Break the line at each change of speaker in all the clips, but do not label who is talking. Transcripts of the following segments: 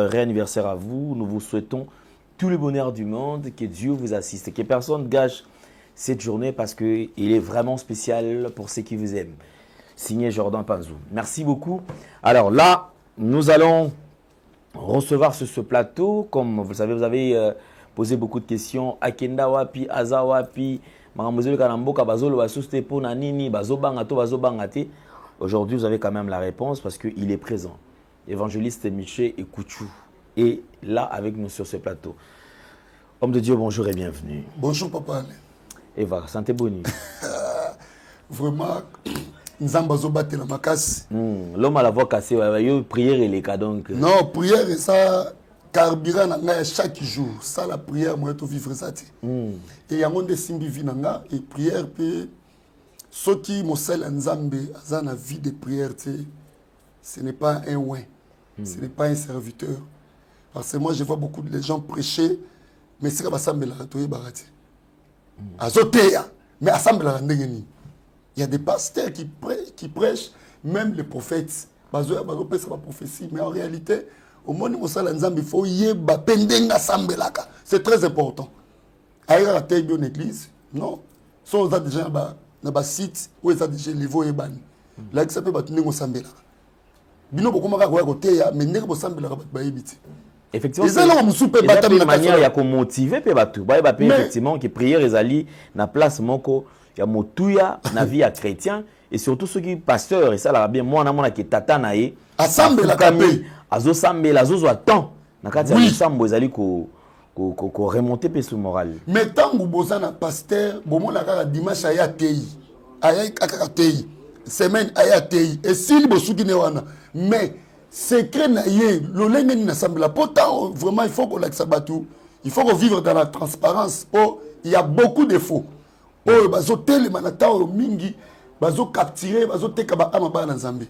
Réanniversaire à vous, nous vous souhaitons tout le bonheur du monde, que Dieu vous assiste, que personne gâche cette journée parce qu'il est vraiment spécial pour ceux qui vous aiment. Signé Jordan Panzou. Merci beaucoup. Alors là, nous allons recevoir sur ce plateau, comme vous le savez, vous avez posé beaucoup de questions. Akenda wapi, Aza wapi, Maramozelo Kanamboka, Bazolo, Basuste, Ponanini, Bazobangato, Bazobangate. Aujourd'hui, vous avez quand même la réponse parce qu'il est présent. Évangéliste Miché et Kouchou est là avec nous sur ce plateau. Homme de Dieu, bonjour et bienvenue.
Bonjour papa.
Eva, santé boni.
Vraiment, nous avons battu la macasse.
L'homme à la voix cassée, prière et les cas donc.
Non, prière et ça, carburant chaque jour. Ça, la prière, moi, je vivre ça. Et il y a des simbi vinanga et prière, ceux qui m'ont scellé en Zambé, dans la vie de prière, ce n'est pas un ouin, ce n'est pas un serviteur. Parce que moi, je vois beaucoup de gens prêcher, mais c'est pas ça, mais la ratoye barati. Azoteya, mais assemble la ndengeni. Il y a des pasteurs qui prêchent, même les prophètes. Bazoya bazope sa prophétie, mais en réalité, au monde où ça il faut y pendenga sambelaka. C'est très important. Aïra la taille d'une église, non. Sont déjà dans le site où ils ont déjà niveau et ban. Là, ça peut battre n'engo sambelaka. Bino beaucoup maka kwa côté ya, mais n'engo sambelaka bat baibiti.
Effectivement, c'est une manière de motiver pe batu. Effectivement, que prière ezali na place moko ya motuya na vie ya chrétien et surtout ceux qui pasteurs et ça là bien moi na mona ki tata na ye
assemble la kapé
azo sambela azo zo temps na kati ya sambo ezali ko remonter pe sur moral.
Mais tant que boza na pasteur bomona kaka dimanche aya tei aya kaka tei semaine aya tei et s'il bosuki ne wana mais secret na ye lolenge ni assemble pourtant vraiment il faut qu'on l'accepte. Il faut vivre dans la transparence. Oh, il y a beaucoup de faux. Oh, bazo tele manata o mingi bazo capturer bazo teka ba amaba na Zambie.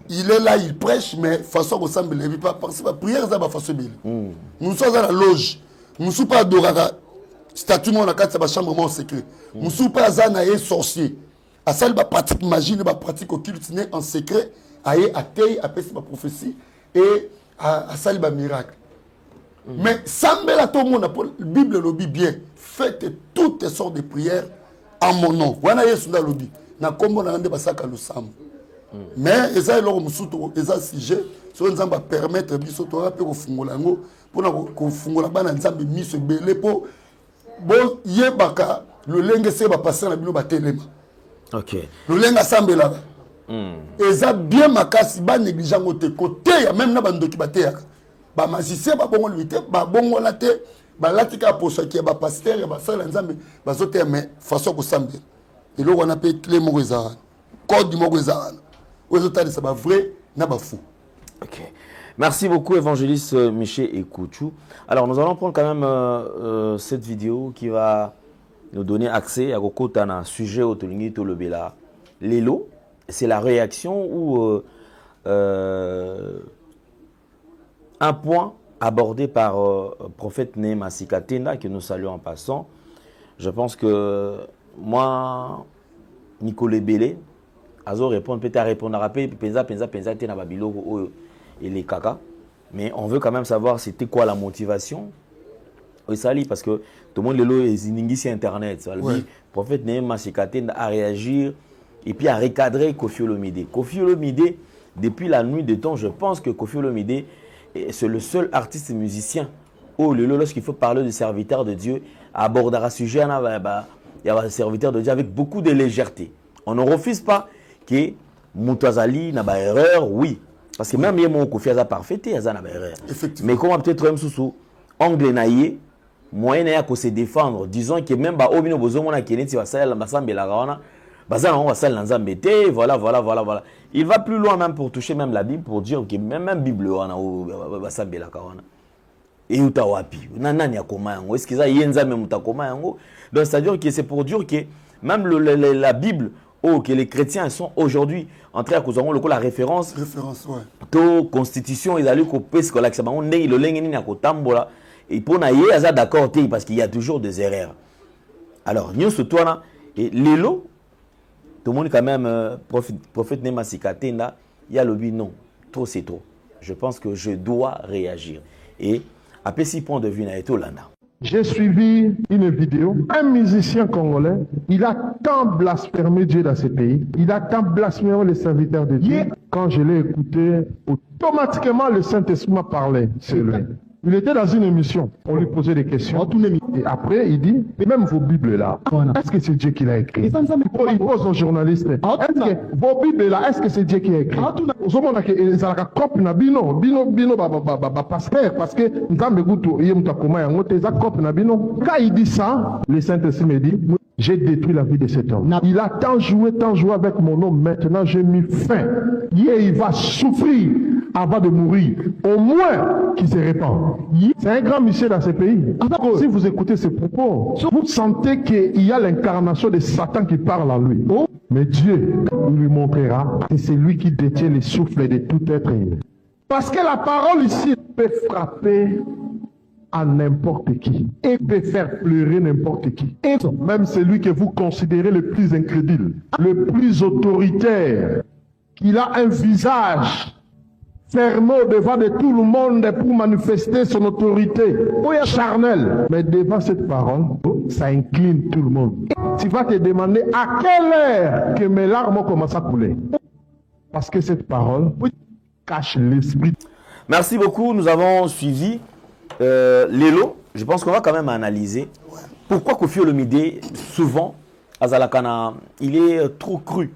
Il est là, il prêche mais façon ressemble et pas parce que prière ça ba façon belle. Nous sommes à la loge. Nous sommes pas adoraka statut mon na kati ba chambre mon secret. Nous sommes pas zana et sorcier. À ça ba pratique magie, ba pratique occulte en secret, aye atei après ma prophétie et à ça ba miracle. Mais sambela tout le monde, la Bible le dit bien, faites toutes sortes de prières en mon nom. Wana yesu na lobi. Na kombo na ngande basaka le sam. Mais eza eloko musuto eza sujet so nzamba permettre biso to rapé ko fungola ngo pona ko fungola bana nzambe miso belé po bon yebaka le lenge se ba passer na bino ba telema.
OK.
Le lenge sambela. Eza bien makasi ba négligeant côté côté ya même na bandoki bateaka. Ba magicien ba bongo limité ba bongo la te ba latika posa ki ba pasteur ba sala nzambe ba zote mais façon ko sambe et là on appelle clé mo ezana code mo ezana ozotali ça ba vrai na ba fou.
OK. Merci beaucoup évangéliste Miché et Kouchou. Alors nous allons prendre quand même cette vidéo qui va nous donner accès à kokotana sujet au tolingi to lobela lelo, c'est la réaction ou un point abordé par prophète Néma Sikatenda, que nous saluons en passant. Je pense que moi, Nicolas Bélé, Azo répond, peut-être répondre à rappeler, penza, tena babilo et les caca. Mais on veut quand même savoir c'était quoi la motivation. Parce que tout le monde est sur Internet. Le prophète Néma Sikatenda a réagi et puis a recadré Koffi Olomide. Koffi Olomide, depuis la nuit des temps, je pense que Koffi Olomide c'est le seul artiste musicien où lorsqu'il faut parler de serviteur de Dieu, abordera un sujet, il y a un serviteur de Dieu avec beaucoup de légèreté. On ne refuse pas que Moutazali n'a pas erreur, oui. Parce que même si mon Kofi a parfait, il y a erreur. Mais comment peut-être même sous angle naïe, moyen à se défendre, disons que même si on a besoin de voilà. Il va plus loin même pour toucher même la Bible, pour dire que même Bible, et utawapi, nanani akoma yango, est-ce qu'ils a yenza même utakoma yango? Donc c'est-à-dire que c'est pour dire que même la Bible, que les chrétiens sont aujourd'hui entrés à cause de la référence, to constitution, ils allaient couper ce que l'accès, on est le lengeni na kotambola, et pour naïe, ils sont d'accord parce qu'il y a toujours des erreurs. Alors, nous ce toi et l'élo. Tout le monde quand même, prophète Néma Sikatenda, il y a le but non, trop c'est trop. je pense que je dois réagir. Et à petit point de vue, na été Hollanda.
J'ai suivi une vidéo. Un musicien congolais, il a tant blasphémé Dieu dans ce pays. Il a tant blasphémé les serviteurs de Dieu. Quand je l'ai écouté, automatiquement le Saint-Esprit m'a parlé sur lui. Il était dans une émission, on lui posait des questions. Et après, il dit, mais même vos Bibles là, est-ce que c'est Dieu qui l'a écrit? Il pose aux journalistes, est-ce que vos Bibles là, est-ce que c'est Dieu qui l'a écrit? Parce que quand il dit ça, le Saint-Esprit me dit, j'ai détruit la vie de cet homme. Il a tant joué avec mon nom. Maintenant, j'ai mis fin. Et il va souffrir avant de mourir. Au moins qu'il se répand. C'est un grand monsieur dans ce pays. Si vous écoutez ces propos, vous sentez qu'il y a l'incarnation de Satan qui parle en lui. Mais Dieu lui montrera que c'est lui qui détient le souffle de tout être humain. Parce que la parole ici peut frapper à n'importe qui et peut faire pleurer n'importe qui. Et même celui que vous considérez le plus incrédule, le plus autoritaire, qu'il a un visage fermé devant de tout le monde pour manifester son autorité charnelle. Mais devant cette parole, ça incline tout le monde. Tu vas te demander à quelle heure que mes larmes commencent à couler. Parce que cette parole cache l'esprit.
Merci beaucoup, nous avons suivi Lelo. Je pense qu'on va quand même analyser pourquoi Koffi Olomide, souvent, Azalakana, il est trop cru.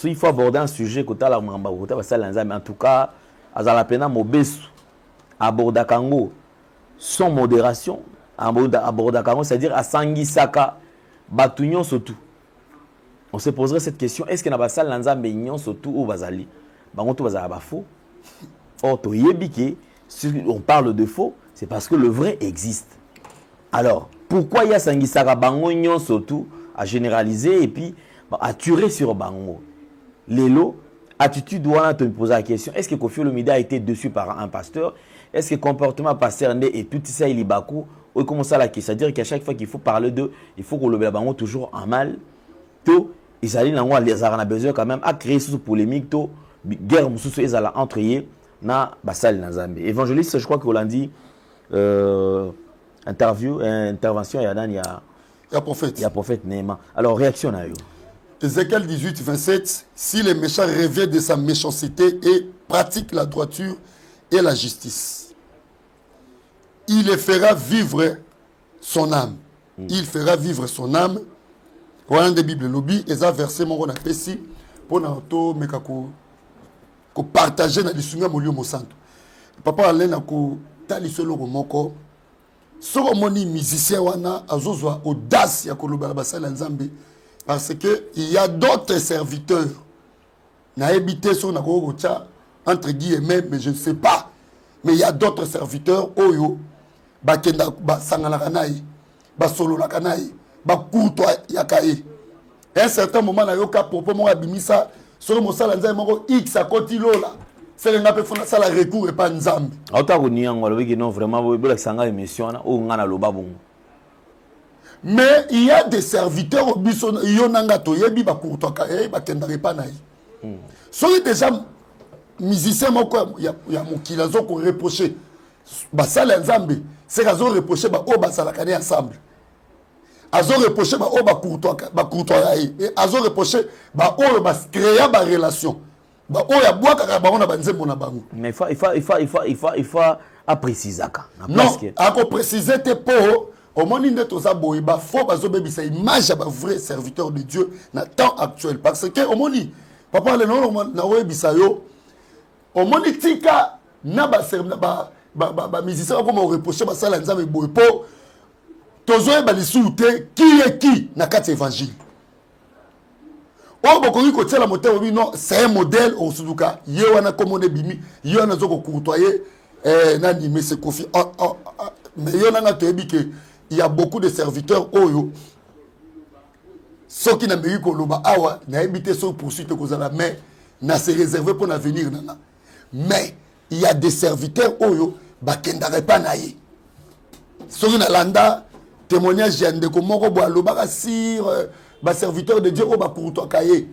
Il faut aborder un sujet, mais en tout cas, Azalapena Mobesu, Abordakango, sans modération, Abordakango, c'est-à-dire à Sangisaka, Batunion surtout. On se poserait cette question, est-ce que Nabasal Lanza Meignon surtout ou Bazali? Bangoto Bazala faux. Or, Toyebike, si on parle de faux, c'est parce que le vrai existe. Alors, pourquoi il y a Sangisaka Bango surtout à généraliser et puis à tuer sur Bango? Lelo, attitude doit te poser la question, est-ce que Koffi Olomide a été dessus par un pasteur? Est-ce que le comportement pasteur et tout ça il est bakou? Ou comment ça la question? C'est-à-dire qu'à chaque fois qu'il faut parler d'eux, il faut qu'on le mette Bango toujours en mal. To, ils allaient dans les arts, on a besoin quand même à créer cette polémique, to, guerre moussou, ils allaient entrer na basal na Zambie. Évangéliste, je crois qu'on l'a dit, intervention, il y a prophète Néma. Alors, réaction à eux.
Ézéchiel 18, 27, si les méchants reviennent de sa méchanceté et pratiquent la droiture et la justice, il les fera vivre son âme. Il fera vivre son âme. Voilà des Bibles lobby, et ça verset mon on a fait si pour nous ko partager na lisunga molio mosanto. Papa alena ko talisolo moko. Soko moni musicien wana azozwa audace ya kolobala basala nzambe. Parce que il y a d'autres serviteurs. Na habité sur na ko entre guillemets, mais je ne sais pas. Mais il y a d'autres serviteurs oyo bakenda ba sangala kanai, ba solo la kanai, ba kuto yakae. À un certain moment na yoka propos mo abimisa sur mon salaire nzambe X à côté lola. C'est le ngape fona sala recours et pas nzambe.
Auta ko niango lobi non vraiment bo sanga émission na o ngana loba bon.
Mais il y a des serviteurs au bison yonanga to yebi ba kurtoka ba kendare pa nai. Soki déjà musicien moko ya mokila zo ko reprocher ba sala nzambe c'est razo reprocher ba o ba sala kane ensemble. Azo reprocher ba o ba kurtoka et azo reprocher ba o ba créer ba relation. Ba o ya boaka ka ba ona ba nzembo na bango.
Mais il faut à préciser ka.
Non, à ko préciser te po au moment où nous il faut que image ba vrai serviteur de Dieu dans le temps actuel. Parce que au moment où papa le nom na webisa yo au moment où tika na ba musicien comme reprocher ba sala nzambe boy po tozoe ba lisute qui est qui na quatre évangile. Oh boko ko tela moteur oui non c'est un modèle au suduka ye wana comme on est bimi ye wana zoko courtoyer nani mais c'est Koffi mais yo na toyebi que il y a beaucoup de serviteurs oyo ceux qui n'ont pas eu koloba awa na habité sur poursuite kozala mais na se réservé pour l'avenir nana mais il y a des serviteurs oyo bakendare pa na ye soki na landa témoignage ya ndeko moko bo aloba sir ba serviteur de Dieu o ba kurto kaye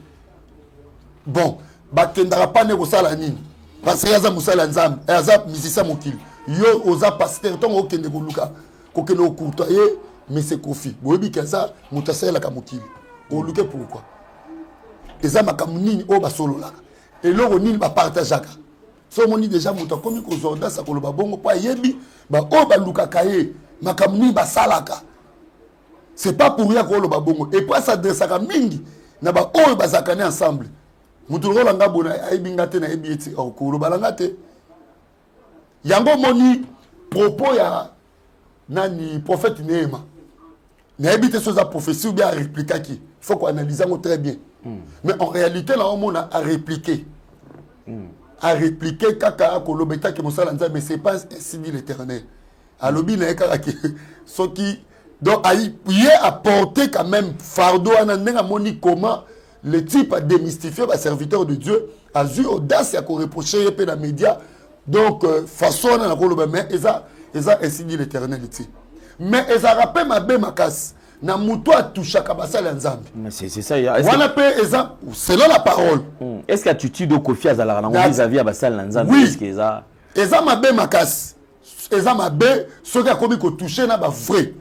bon bakendara pa ne ko sala nini parce que aza musala nzambe aza musicien mokili yo oza pasteur tongo okende koluka kokende ocourtoyer mais c'est Kofi boyebi kaza moto asalaka mokili oluke pourquoi eza makambo nini oyo basololaka eloko nini bapartageaka so omoni déjà moto akomi kozorda sa koloba bongo mpo ayebi oyo balukaka ye makambo nini basalaka c'est pas pour rien koloba bongo et puis s'adressaka mingi na oyo bazalaka ne ensemble moto lokola nga bona ayebi nga te nayebi eti koloba nga te yango moni propos ya nani prophète Néhéma nayebi te soza prophétie ou bien répliquaki il faut qu'on analyse très bien mais en réalité là on a répliqué à répliquer kaka kolobeta ke mosala nzambe mais c'est pas ainsi dit l'Éternel alobi na kaka ki so qui donc il a apporté quand même fardeau à nenga moni comment le type a démystifié les serviteurs de Dieu a eu audace à reprocher peu les médias donc façon na koloba mais eza ainsi dit l'Éternel mais eza rappelle ma be makas na muto a touché kabasala nzambe
mais c'est ça
wana pe eza selon la parole
est-ce que attitude au Kofi azala na vis-à-vis basala nzambe
est-ce
que
eza ma be makas eza ma be soki akomi ko toucher na ba vrai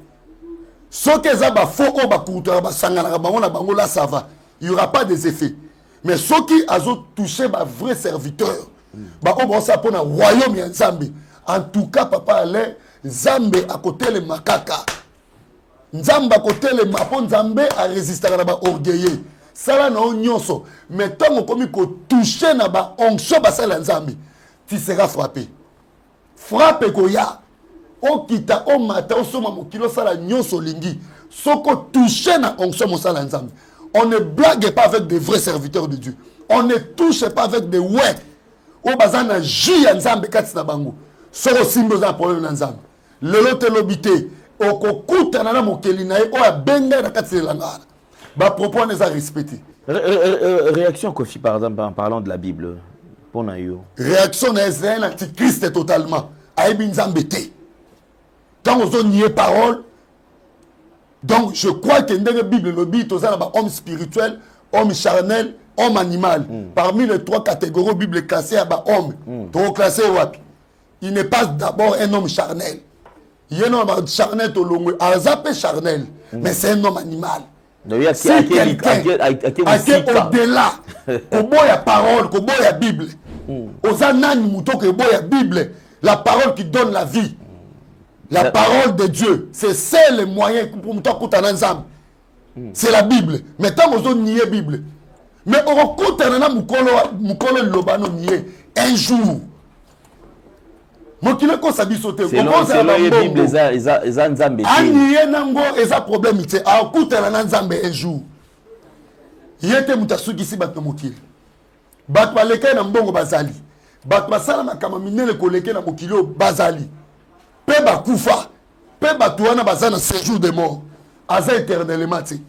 soki eza ba faux o ba kuta ba sangana bango na bango là ça va il y aura pas des effets mais soki azo toucher ba vrai serviteur ba o ba ça pour na royaume ya nzambe en tout cas papa ale nzambe à côté le makaka nzambe à côté le mapo nzambe a résister na ba orgueilleux sala na nyonso mais tant komi ko toucher na ba onction ba sala nzambe tu seras frappé frappe ko ya o kita o mata o soma mokilo sala nyonso lingi soko toucher na onction mo sala nzambe on ne blague pas avec des vrais serviteurs de Dieu on ne touche pas avec des ouais o bazana jus ya nzambe kati na bango soko simbo za problème na nzambe lelo te lobité okokutana na mokeli na ye oyo abenga na kati elanga ba propos ne za respecté
réaction Kofi par exemple en parlant de la Bible pour na yo
réaction na Israël antichrist totalement ayebi nzambe te tant aux nier parole donc je crois que ndenge Bible lobi toza na ba homme spirituel homme charnel homme animal parmi les trois catégories Bible classée à ba homme to classé wapi il n'est pas d'abord un homme charnel. Il y a un homme charnel, charnel, mais c'est un homme animal.
Si quelqu'un
au-delà, comment il y a parole, comment il y a Bible, aux ananes moutons que il y a Bible, la parole qui donne la vie, la parole de Dieu, c'est le moyen pour nous ensemble. C'est la Bible. Mais tant que vous niez Bible, mais on rencontre un lobano nier un jour. Mokile ko sabi sauter
ko boza la Bible eza nzambe
aniye nango eza problème ite a kutela na nzambe un jour yete mutasuki si bato mokile bato baleke na mbongo bazali bato basala makama minene koleke na mokile bazali pe bakufa pe bato wana bazana séjour de mort aza éternellement ti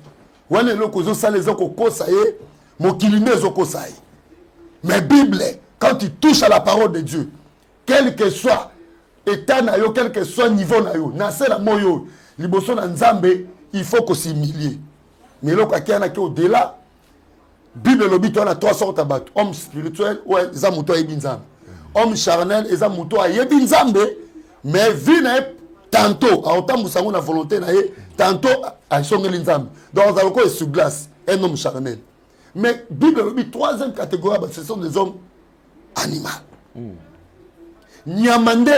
wana eloko zo sala ezoko kosa ye mokili nezo kosa ye mais Bible quand tu touches à la parole de Dieu quel que soit état na yo, quel que soit niveau na yo, na se la moyo, liboso na nzambe, il faut qu'on s'humilie. Mais là, quand il y a au-delà, Bible lobi to na trois sortes d'abat, homme spirituel ou eza muto ayebi nzambe. Homme charnel eza muto ayebi nzambe, mais vie na tantôt a otambu sango na volonté na ye, tantôt a songeli nzambe. Donc on a encore sur glace, un homme charnel. Mais Bible lobi troisième catégorie, ce sont des hommes animaux. Nyamande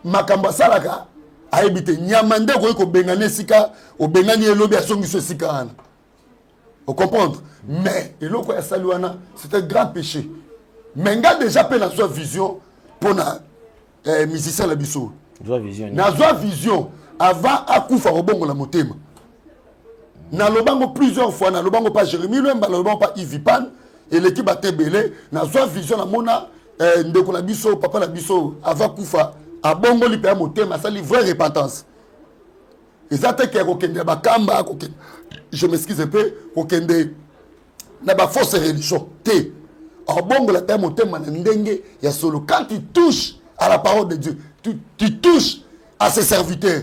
makamba salaka aibite nyamande ko bengane sika o bengani elobi asongi so sika ana o comprendre mais eloko ya saluana c'est un grand péché mais nga déjà pe na soi vision pour na musicien la biso na soi vision avant akufa robongo la motema na lobango plusieurs fois na lobango pas Jérémie Lemba na lobango pas Ivipan et l'équipe a tebelé na soi vision na mona ndeko na biso papa na biso ava kufa abongo li pe motema ça li vraie repentance ezate ke ko kende ba kamba ko kende je m'excuse un peu ko kende na ba fausse religion té abongo la pe motema na ndenge ya solo quand tu touches à la parole de Dieu tu touches à ses serviteurs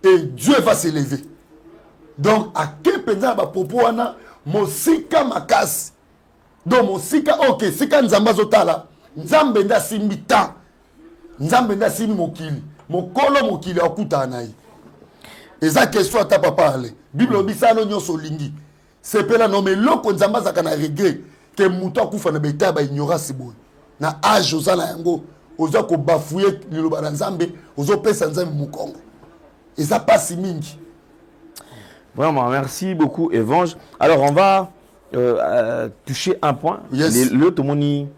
et Dieu va s'élever donc à quel penza ba popo wana mosika makasi donc mosika OK sika nzamba zotala nzambe nda simbi temps nzambe nda simbi mokili mokolo mokili akuta na ye eza question ata papa ale bible obisano nyonso lingi sepela no me loko nzambe azaka na regret ke muto akufa na beta ba ignorance boy na age ozala yango oza ko bafouer liloba na nzambe ozo pesa nzambe mukongo eza pasi mingi.
Vraiment, merci beaucoup, Evange. Alors, on va toucher un point.
Yes.
L'autre, mon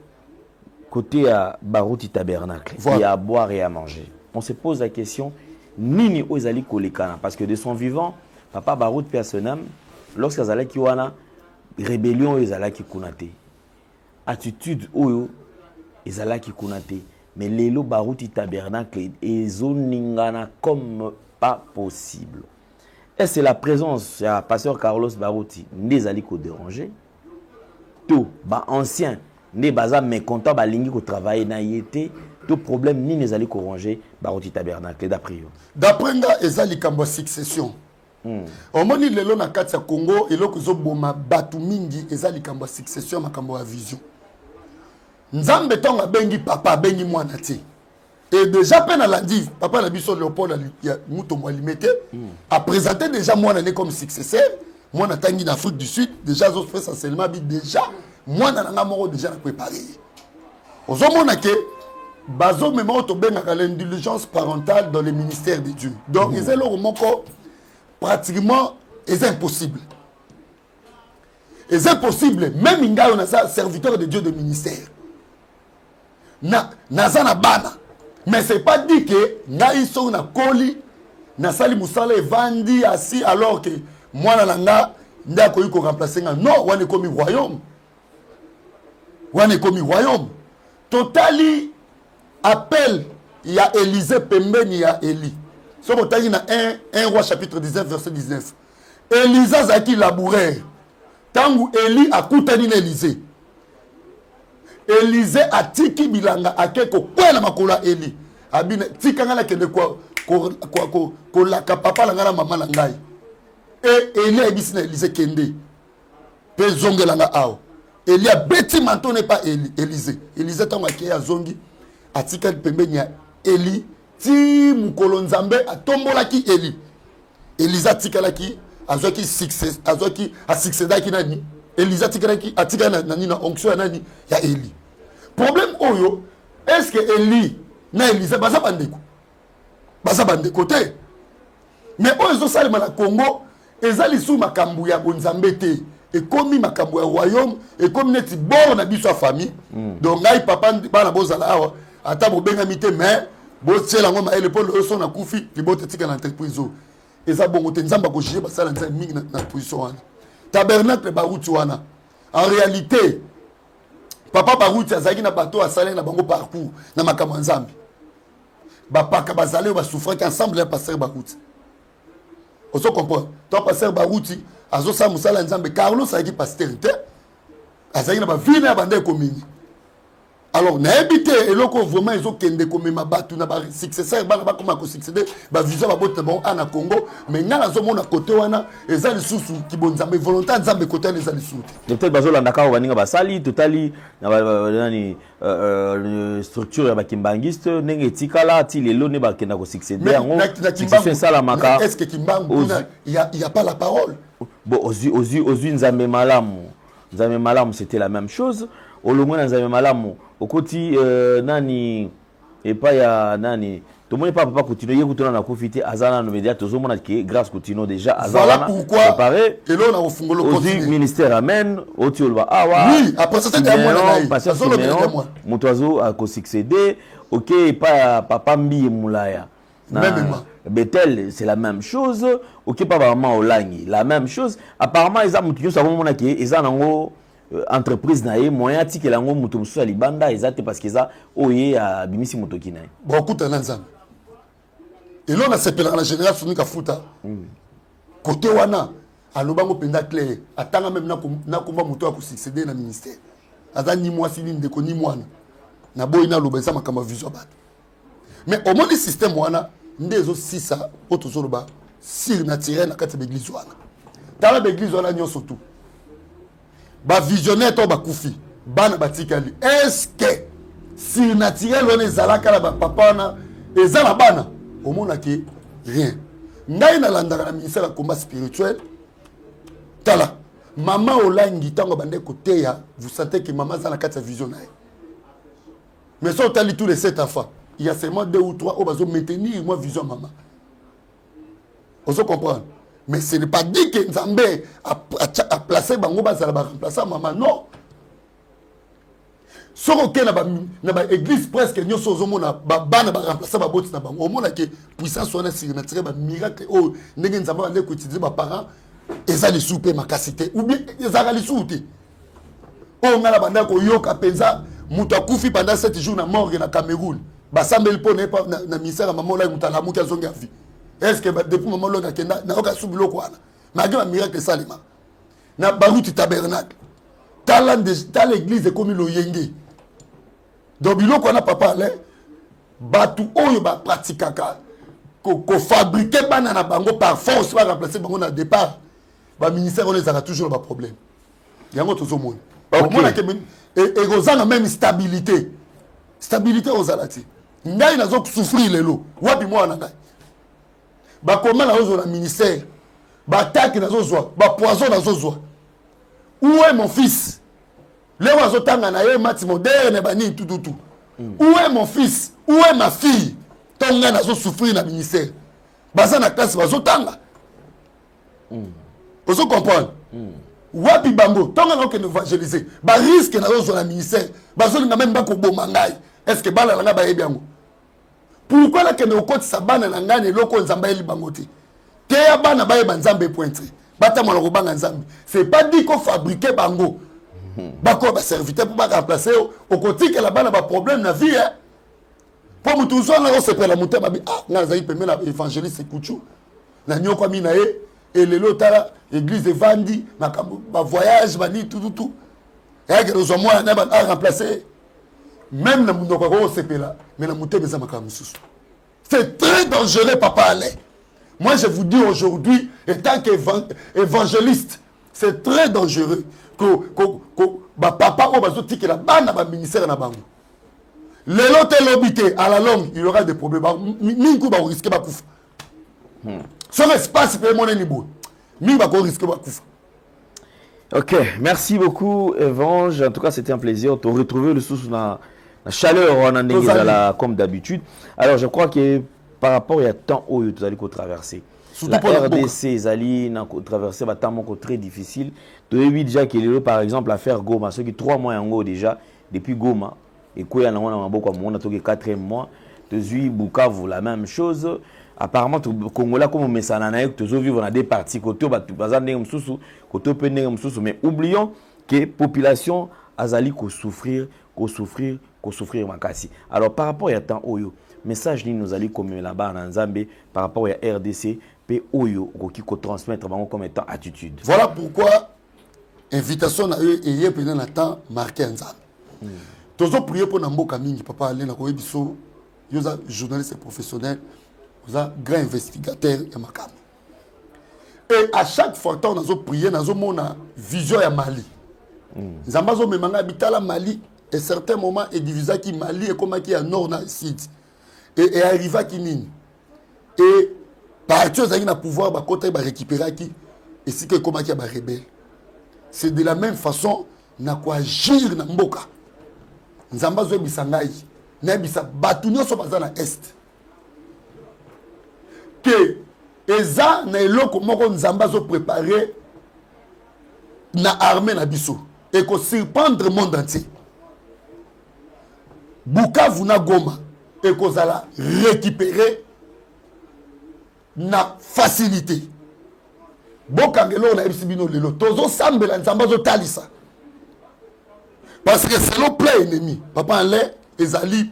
côté à Barouti Tabernacle,
voilà.
Il y a à boire et à manger. On se pose la question, Nini Ozali Kolekana, parce que de son vivant, Papa Barout Personam, lorsqu'il y a Kiwana, rébellion, il y a Kunate. Attitude, il y a Kunate. Mais Lélo Barouti Tabernacle, ils ont ningana comme pas possible. Et c'est la présence du pasteur Carlos Barouti, n'est allé qu'au déranger. Tout, ancien, n'est pas mécontent, lingi ko travailler na yété, tout problème ni n'est allé qu'au ranger Barouti Tabernacle d'après eux.
D'après nga ezali kambo succession. Omoni lelo na kati ya Congo eloko zo boma batu mingi ezali kambo succession makambo ya vision. Nzambe tonga bengi papa bengi mwana ti. Et déjà, peine à lundi, papa la biso Léopold a limité, a présenté déjà moi comme successeur. Moi, on en Afrique du Sud, déjà, j'ai fait ça seulement, déjà, moi, on a déjà préparé. Aux hommes, on a que, bazo, mais moi, on a l'indulgence parentale dans le ministère de Dieu. Donc, ils ont pratiquement, c'est impossible. C'est impossible, même Inga, on a ça, serviteur de Dieu de ministère. Nazana bana. Mais ce n'est pas dit que Naïso na koli, na sali musala vandi assis alors que moi na nda ko yiko remplacer nga. Non, on est comme royaume. On est comme royaume. Totali appel il y a Élisée Pembeni il y a Élie. So botani na 1 roi chapitre 19 verset 19. Élisa zaki labourer. Tangu Élie akutani na Élisée. Élisée a tiki bilanga akeko kwela makola Eli abina tikanga la kende ko la papa la ngana mama la ngai et Eli a bisina Élisée kende pe zongela nga awo Eli a beti manto n'est pas Élisée Élisée tanga ke ya zongi atika pembeni ya Eli ti mukolo nzambe atombola ki Eli Élisa tikala ki azoki success azoki a succéda ki nani Élisa atika nani na onction nani ya Eli. Problème oyo, est-ce que Eli na Élisa baza bandeko? Baza bandeko te. Mais oyo salima na Congo, ezali sou makambu ya bonzambe te. Et comme makambu ya royaume, et comme neti bord na biso famille. Donc ngai papa bana bozala awa, ata bobenga mite mais bo tiela ngoma ele polo oso na kufi, libote tika na entreprise o. Eza bongo te nzamba ko jije basala nzamba mingi na position wana. Tabernacle Barouti wana. En réalité, Papa Barouti azaki na bateau a salé na bango parcours na makambo nzambi. Ba paka bazale ba souffrir ensemble le pasteur Barouti. Oso comprendre. Ton pasteur Barouti azo sa musala nzambe Carlos azaki pasteur te. Azaki na ba vina ya bande komini. Alors na habité eloko vraiment ezo kende komema batu na ba successeur ba koma ko succéder ba vision ba bote bon ana Congo mais ngala zo mona côté wana ezali susu ki bonzambe volontaire nzambe côté les ali susu.
Peut-être bazola ndaka baninga basali totali na nani structure ya bakimbangiste ndenge tikala ti lelo ne bakenda ko succéder yango succès sala maka.
Est-ce que Kimbangu il y a pas la parole?
Bon aux nzambe malamu. Nzambe malamu c'était la même chose. Olongo na nzambe malamu okoti nani epa ya nani to moni papa continuer yekutona na kofite azana no média to zomona ke grâce continue déjà azana
voilà pourquoi
préparé
et là on a refungolo
continuer ministère amen oti olba awa
oui après ça c'était moi na
pasteur Siméon motoazo a ko succéder OK epa papa mbi mulaya
même
Bethel c'est la même chose OK papa maman olangi la même chose apparemment ils a mutu ça mona ke ezana ngo entreprise na ye moyen tikela ngo mutu musu ya libanda ezate parce que ça oye a bimisi motoki na ye
beaucoup de nzambe et là on a sepelé la génération nika futa côté wana alobango penda clair atanga même na komba mutu ko succéder na ministère aza ni moi sini ndeko ni mwana na boy na loba ça makama vision bat mais au moins le système wana ndezo sisa auto zoloba sur naturel na kati l'église wana dans l'église wana nyonso tout ba visionnaire to ba kufi bana batikali est-ce que surnaturel on ezalaka na papa wana eza na bana omonaki rien ngai nalandaka na ministère ya combat spirituel tala maman olangi ntango bande koteya vous sentez que maman aza na kati ya vision na ye mais so otali tous les 7 enfants il y a seulement 2 ou 3 oyo bazo maintenir moi vision maman ozo comprendre mais ce n'est pas dit que Nzambe a placé bango bazala ba remplacer maman non soko ke na ba église presque nyonso ozomona bana ba remplacer ba boti na bango omona ke puissance wana surnaturelle ba miracle o ndenge Nzambe bande ko utiliser ba parents eza les soupe makasité ou bien ezaka les soupe o ngala banda ko yoka penza mutu akufi pendant 7 jours na morgue na Cameroun basambeli po na ministère ya maman la mutala muki azonga vie est-ce que depuis maman longa kenda na oka subilo ko wana malgré un miracle salima na baruti tabernacle talent de l'église comme lo yenge donc biloko na papa ale batu oyo ba pratikaka ko fabriquer bana na bango par force ba remplacer bango na départ ba ministère on ezaka toujours ba problème yango tozo mona mona ke et rozana même stabilité aux alati ngai nazo souffrir lelo wapi mwana ngai ba comment na ozo na ministère ba attaque nazo zwa ba poison nazo zwa où est mon fils les oiseaux tanga na ye mati moderne bani tout où est mon fils où est ma fille tonga nazo souffrir na ministère baza na classe bazo tanga ozo comprendre wapi bango tonga na okende évangéliser ba risque nazo zwa na ministère bazo linga même ba ko boma ngai est-ce que bala nga ba yebi yango pourquoi la kende okotisa bana na ngane loko Nzambe eli bango te te ya bana ba yeba Nzambe pointre bata mwana ko banga Nzambe c'est pas dit qu'on fabriquer bango bako ba serviteur pour ba remplacer au quotidien la bana ba problème na vie hein pour mutu zo na se pela mutema bi ah nga zayi pembe na évangéliste kuchu na nyoko mi na ye et lelo tala église evandi ba voyage ba ni tout et que nous moi na ba remplacer même na mundo ko sepela mais na mutema za makamu susu c'est très dangereux papa allez moi je vous dis aujourd'hui étant qu'évangéliste c'est très dangereux que ba papa o bazo tikela bana ba ministère na bango lelo te lobité à la longue il y aura des problèmes mingi ba risquer ba kufa son espace peut mon niveau mingi ba ko risquer ba kufa.
OK, merci beaucoup Evange, en tout cas c'était un plaisir de retrouver le sous la chaleur on a ndengezala comme d'habitude. Alors je crois que par rapport il y a temps où tu allais traverser la RDC ezali na traverser ba temps très difficile. Tu as vu déjà qu'il est par exemple l'affaire Goma, ceux qui 3 mois yango déjà depuis Goma et quoi na wana maboko mona to 4e mois, tu as Bukavu la même chose. Apparemment au Congolais comme mesana na tu as vivre dans des parties côté baza ndenge msusu côté pe ndenge msusu mais oublions que population azali ko souffrir makasi. Alors par rapport à temps oyo message ni nous allons comme là-bas en Nzambe par rapport à RDC pe oyo qui ko transmettre bango comme étant attitude.
Voilà pourquoi invitation na eux et pendant le temps marqué Nzambe. Tozo prier pour Namboka mingi papa aller na ko biso yoza journaliste professionnel, yoza grand investigateur ya makam. Et à chaque fois on a prier nazo mona vision ya Mali. Nzamba zo memanga bitala Mali et certains moments et divisé qui Mali et comme qui à nord na sud. Et arriva qui nini et parti aux na pouvoir ba côté ba récupérer qui et si que comme qui a ba rebelle c'est de la même façon na ko agir na mboka nzamba zo bisangai na bisa batu nyonso baza na est que eza na eloko moko nzamba zo préparer na armée na biso et ko surprendre monde entier Bukavu na Goma et qu'on a récupéré na facilité. Bokangelo na ebisibino lelo tozo sambela nzamba zo talisa. Parce que c'est le plein ennemi. Papa en l'air ezali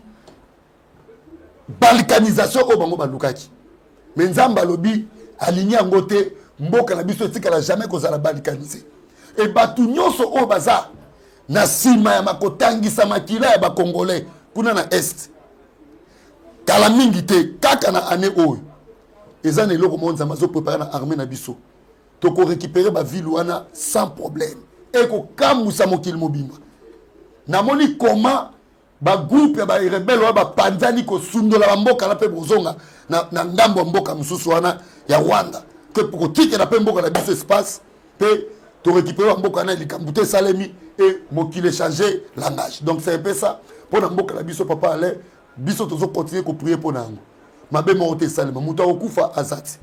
balkanisation au bango balukaki. Mais nzamba lobi aligné ngote mboka na biso tika la jamais qu'on a balkanisé. Et batu nyonso o baza na sima ya makotangisa makila ya ba congolais kuna na est. Kala mingi te kaka na année oyo ezana eloko monza mazo préparer na armée na biso to ko récupérer ba ville wana sans problème et ko kamusa mokili mobimba na moni comment ba groupe ya ba rebelle wa ba panzani ko sundola ba mboka na pe bozonga na ngambo mboka mususu wana ya Rwanda que pour tike na pe mboka na biso espace pe to récupérer mboka na likambute salemi et mokile changer langage. Donc c'est un peu ça pour na mboka na biso papa aller biso tozo continuer ko prier pour nango mabe monte salema muta okufa azati.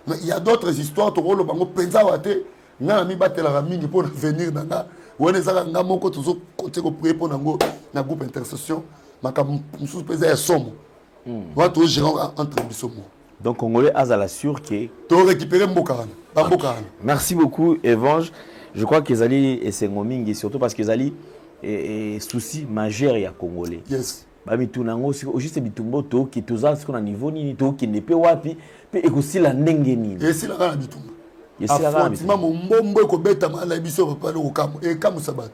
Mais il y a d'autres histoires to rolo bango penza wate ngana mi batela la mingi pour venir nanga wone zaka ngamoko tozo continuer ko prier pour nango na groupe intercession makam mususu peza ya somo wa to gérer entre biso mo.
Donc Congolais azala sûr que
to récupérer mboka wana mboka wana.
Merci beaucoup Evange. Je crois qu'ils allaient et c'est ngomingi surtout parce qu'ils allaient et souci majeur ya Congolais.
Yes.
Ba mitunango siko juste bitumbo to ki toza siko na niveau nini to ki nepe wapi pe ekosila ndenge nini.
Et si la kana bitumba.
Yesi la kana
bitumba. Mo mbombo ko beta mala biso papa lo kamo e kamo sabat.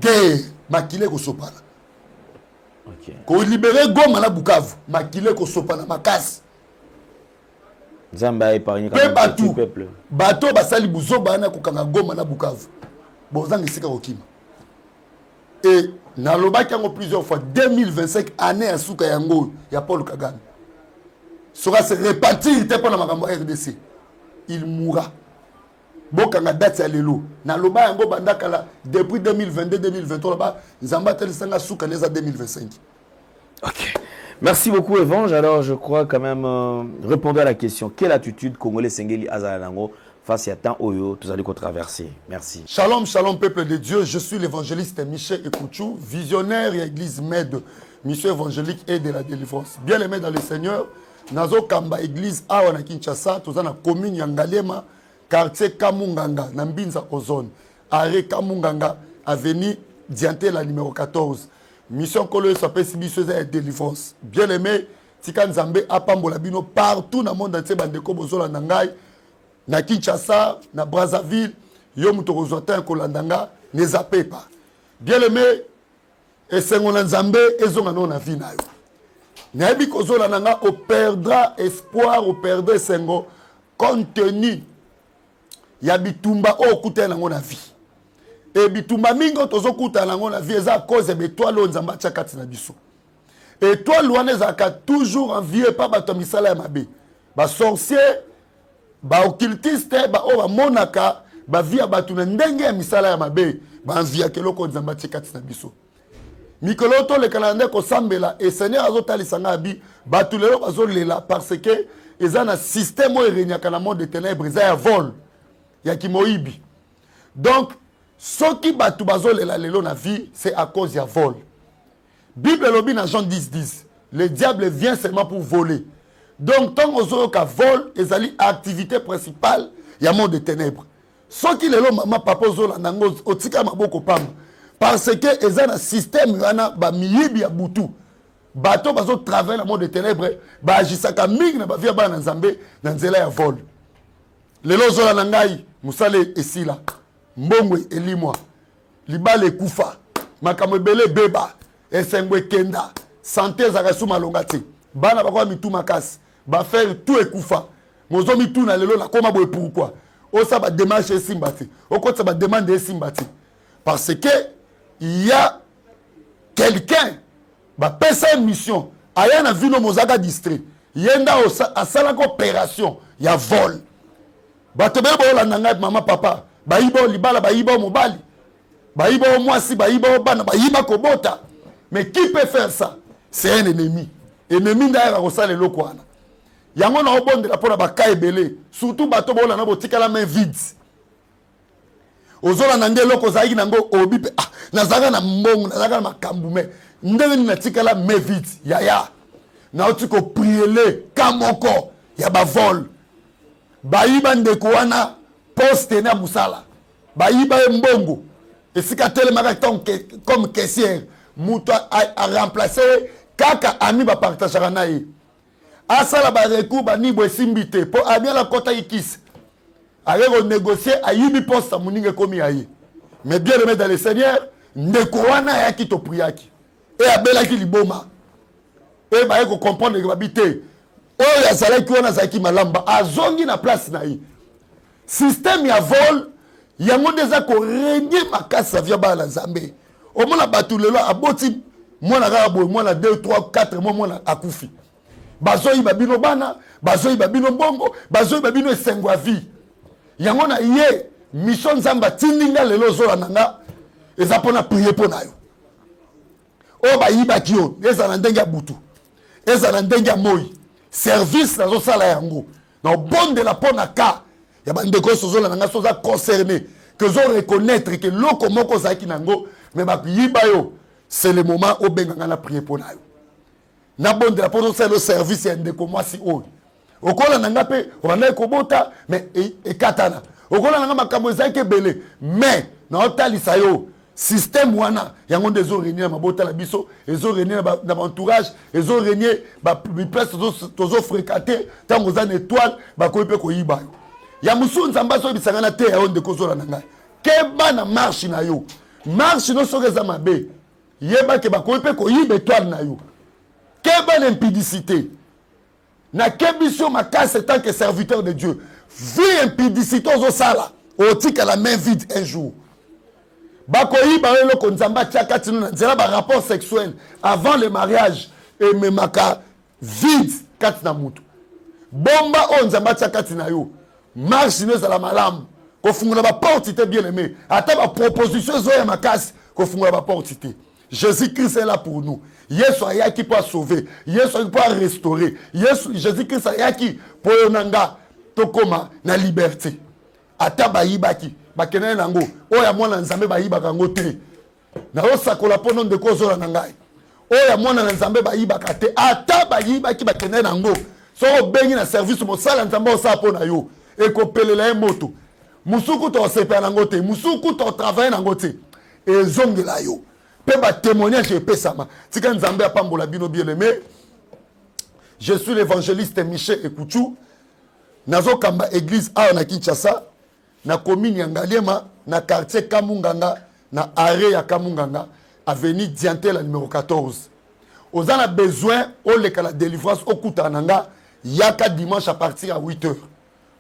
Guerre makile ko sopana.
OK.
Ko libérer Goma na Bukavu, makile ko sopana makasi.
Zamba épargné
comme peuple. Bato basali buzoba na kokanga Goma na Bukavu. Bozanga sika okima. Et na lobaki yango plusieurs fois 2025 année à suka yango ya Paul Kagame. Sera se répartir te pour na makambo RDC. Il mourra. Bokanga date ya lelo. Na loba yango bandaka la depuis 2022 2023 là-bas, nzamba tel sanga suka neza 2025.
OK. Merci beaucoup Evange. Alors je crois quand même répondre à la question quelle attitude Congolais Sengeli Azalango face à temps Oyo tous allez traverser. Merci.
Shalom, shalom peuple de Dieu. Je suis l'évangéliste Michel Ekouchou, visionnaire et église Med, mission évangélique et de la délivrance. Bien aimé dans le Seigneur, Nazo Kamba église awa na Kinshasa, tous na commune ya Ngalema, quartier Kamunganga, na Mbinza Ozone, arrêt Kamunganga, avenue Dianté la numéro 14. Mission Kolo s'appelle Sibiso et délivrance. Bien aimé, Tika Nzambe apambola bino partout dans le monde entier bandeko bozola nangai. Na Kinshasa, na Brazzaville, yo muto kozota kolandanga ne zappe pas. Bien aimé, et sengo na Nzambe ezonga no na vie na yo. Na yebi kozola nanga o perdra espoir, o perdre sengo compte tenu ya bitumba o kuta nango na vie. Et bitumba mingo tozo kuta nango na vie eza cause be toi lo Nzamba tchakati na biso. Et toi louane zaka toujours envié par bato misala ya mabe. Ba sorcier ba occultiste ba o ba monaka ba via batu na ndenge ya misala ya mabe ba envia keloko Nzamba tchakati na biso. Mikolo to le calendrier ko sambela et Seigneur azotali sanga bi batu lelo bazolela parce que ezana système o renyaka na monde de ténèbres za ya vol ya kimoibi. Donc ce qui batu bazolela lelo na vie c'est à cause ya vol. Bible lobi na Jean 10:10. Le diable vient seulement pour voler. Donc tant ozoka vol ezali activité principale ya monde de ténèbres. Ce qui lelo mama papa ozola nango otika maboko pamba. Parce que ils ont un système wana ba miyibi ya butu. Bato bazo travailler dans le monde des ténèbres, ba agisaka mingi na ba via ba na Nzambe na nzela ya vol. Lelo zola na ngai musale esila. Mbongwe elimwa. Libale kufa. Makambo ebele beba. Esengwe kenda. Santé za kasuma longati. Bana bakwa mitu makasi. Ba faire tout ekufa. Mozo mitu na lelo la koma boye pourquoi? Osa ba démarche esimbati. Okotsa ba demande esimbati. Parce que il y a quelqu'un qui a une mission. Il y a une mozaka distrait. Il y a une opération. Il y a vol. Maman, papa. Baïbo libala, baïbo mobali. Baïbo mwasi, baïbo bana, baïba kobota. Mais qui peut faire ça? C'est un ennemi. Ennemi d'ailleurs à le lokwana. Il y a un obon de la pour la bakaye belé. Surtout bato bola na botika la main vide. Ozola nange loko zaiki nango obi nazaka na mbongo nazaka na makambu me ndenge ni natikala me vite ya na otiko priele kamoko ya bavol bayiba ndeko wana poste na musala bayiba mbongo esika telemaka comme caissière muto a remplacer kaka ami ba partager na ye asala ba reku ba ni bo simbite po abia la kota ikisi. Avec négocier à Yibi poste à Mouninge komi aïe. Mais bien aimé dans le Seigneur, Nekoana ya ki to priaki. Et abela ki liboma. Et ba ko comprendre que babité. Oh ya sala ki ona zaki malamba azongi na place na yi. Système ya vol, ya ngo déjà ko régner makasa via ba la Nzambe. Au mona batu lelo aboti Moi na boy, moi na 2 3 4 mois moi na akufi. Bazoyi babino bana, bazoyi babino bongo, bazoyi babino esengwa vie. Yango na ye mission nzamba tindinga lelo zola nanga eza pona prier pona yo. O ba yiba kio, eza na ndenge butu. Eza na ndenge moyi. Service na zo sala yango. Na bon de la pona ka. Ya ba ndeko sozola nanga soza concerné que zo reconnaître que loko moko zaki nango mais ba yiba yo c'est le moment où benga na prier pona yo. Na bon de la pona c'est le service ya ndeko mwasi oyo. Okola nanga pe wana ekobota mais ekatana. Okola nanga makambo ezaki belé mais na otalisa yo système wana yango ndezo réunir na mabota la biso ezo réunir na entourage ezo réunir ba place tozo fréquenter tango za étoile ba ko pe ko yiba yo. Ya musunza mbaso bisanga na te ya onde ko zola nanga. Keba na marche na yo. Marche no sokeza mabe. Yeba ke ba ko pe ko yiba étoile na yo. Keba l'impudicité. Na kebiso makase tant que serviteur de Dieu. Vie impudicité aux sala. Au tika la main vide un jour. Bakoyi barelo konzamba tiaka tinu na nzela ba rapport sexuel avant le mariage et memaka vide katina mutu. Bomba on nzamba tiaka tina yo. Marche ne la malamu. Ko fungula ba porte bien aimé. Ata ba proposition zo ya makasi ko fungula ba porte. Jésus-Christ est là pour nous. Yesu ayaki pour sauver. Yesu ayaki pour restaurer. Jésus-Christ ayaki pour yonanga tokoma na liberté. Ata bayibaki. Bakene nango. Oya mwana nzambe bayibaka ngo te. Na osakola pono ndeko zola na ngai. Oya mwana nzambe bayibaka te. Ata bayibaki bakene nango. So bengi na service mosala nzambe osa pona yo. Eko pelela moto. Musuku to sepa nango te. Musuku to travailler nango te. Ezongela yo. Peba témoignage epesama. Tika nzambe apambola bino bien-aimé. Je suis l'évangéliste Michel Ekuchu. Nazo kamba église a na Kinshasa, na commune ya Ngaliema, na quartier Kamunganga, na arrêt ya Kamunganga, avenue Diantel numéro 14. Oza na besoin o leka la délivrance au kutananga yaka dimanche à partir à 8h.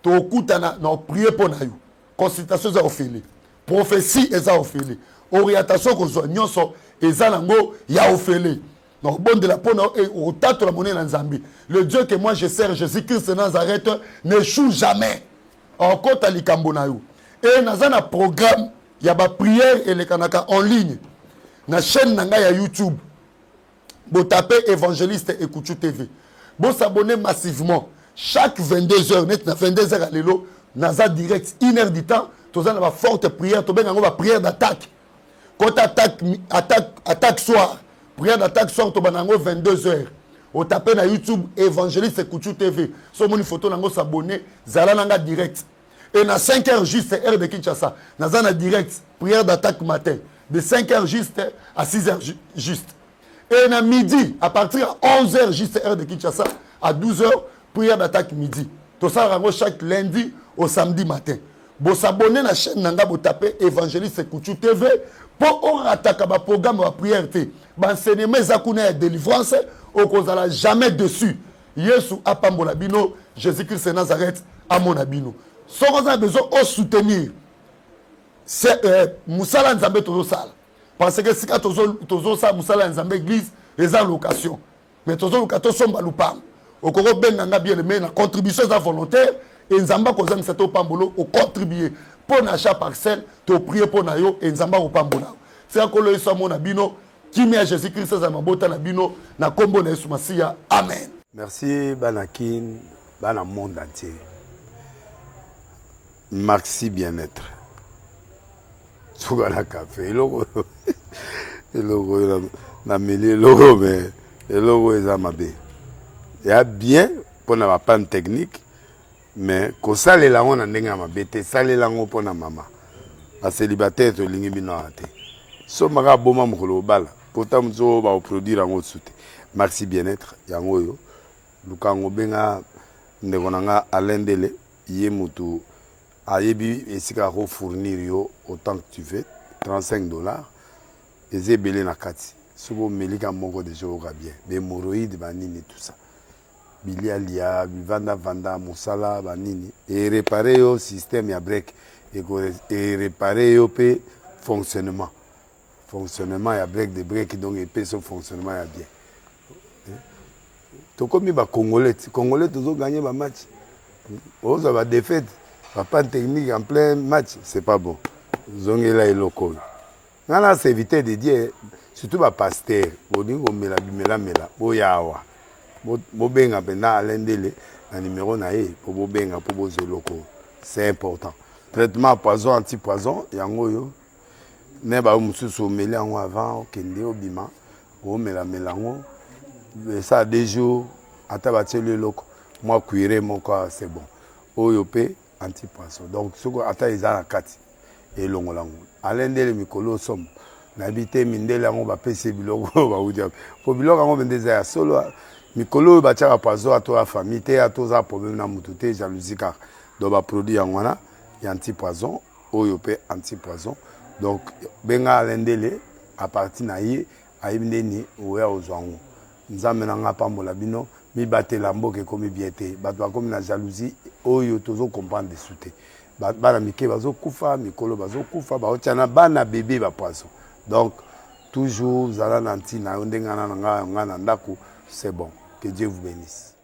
To kutana na prier pour na yo. Consultation za ofele. Prophétie eza ofele. Orientation ko zo nyonso eza nango ya ofele. Donc bon de la pona et au tato la monnaie nzambi. Le Dieu que moi je sers, Jésus-Christ de Nazareth, n'échoue jamais. En compte à likambo na yo. Et nazana programme ya ba prière et les kanaka en ligne. Na chaîne nanga ya YouTube. Bo taper évangéliste Ekuchu TV. Bo s'abonner massivement chaque 22h net na 22h à l'élo naza direct 1 heure du temps, toza na ba forte prière, to benga ba prière d'attaque. Quand attaque soir, prière d'attaque soir to banango 22h. Au taper na YouTube évangéliste Ekuchu TV. So moni photo nango s'abonner, zala nanga direct. Et na 5h juste heure de Kinshasa, naza na direct prière d'attaque matin, de 5h juste à 6h juste. Et na midi, à partir de 11h juste heure de Kinshasa, à 12h, prière d'attaque midi. Tout ça rango chaque lundi au samedi matin. Bo s'abonner na chaîne nanga bo taper évangéliste Ekuchu TV pour on attaque ba programme ba prière te. Ba enseignement zakuna ya délivrance au kozala jamais dessus. Yesu apambola bino, Jésus-Christ de Nazareth amona bino. Si on a besoin de soutenir, c'est Moussala Nzambe Tozo Sala. Parce que si Tozo Sala, Moussala Nzambe Église, les allocations. Mais Tozo Locato sont balupam. Au Koro Ben Nanga bien aimé, la contribution volontaire, et Nzamba Kozan Seto Pambolo, au contribuer pour l'achat parcelle, te prier pour Nayo, et Nzamba au Pambola. C'est encore le Samon Abino, qui met Jésus-Christ à Mabota Nabino, na Kombo na Yesumasia. Amen.
Merci, Banakin, Bana monde entier. Maxi bien-être. Sougala café. Logo na mêlé logo mais le logo est amabé. Il y a bien pour na panne technique mais ko sale la on ndenge amabé te sale la ngo pour na mama. A célibataire to lingi bino ate. So maka boma mukolo bala. Pourtant mzo ba produire ngo soute. Maxi bien-être yango yo. Lukango benga ndeko nanga alendele yemutu ayebi esika ko fournir yo autant que tu veux $35 ezebele na kati sobo melika moko de joga bien des hémorroïdes banini tout ça bilialia vanda musala banini et réparer yo système ya break et réparer yo pe fonctionnement fonctionnement ya break de break donc epesi so fonctionnement ya bien tokomi bacongolais congolais tozoganye bamatch ozwa badéfaite bapan technique en plein match c'est pas bon zongela eloko oyo nga na sévité de dire surtout bapaster bolingi komela bimelamela boya awa bobenga mpena alendele na numéro na ye mpo bobenga mpo bozwa eloko c'est important traitement poison anti-poison yango oyo ne bao mosusu omeli yango avant okende obima omelamela yango ça 2 jours ata batieli eloko mwa cuire moko c'est bon oyo mpe anti-poison donc soko ata eza na kati elongola yango alendele mikolo osomo nayebi te mindele yango bapesi biloko bauti po biloko yango mende eza ya solo mikolo oyo batiaka poison ato ya famille te atoza problème na mutu te jalousie kaka donc baproduit yango wana ya anti-poison oyo mpe anti-poison donc benga alendele à partir na ye ayebi ndeni oya ozwa yango nzambe na nga pambola bino mibatela mboka ekomi bien te bato bakomi na jalousie oyo tozokomprendre desu te bana mike bazokufa mikolo bazokufa baotya na bana bebe bapoison donc toujours zala na ntina yo ndenge nga na ndako c'est bon que Dieu vous bénisse.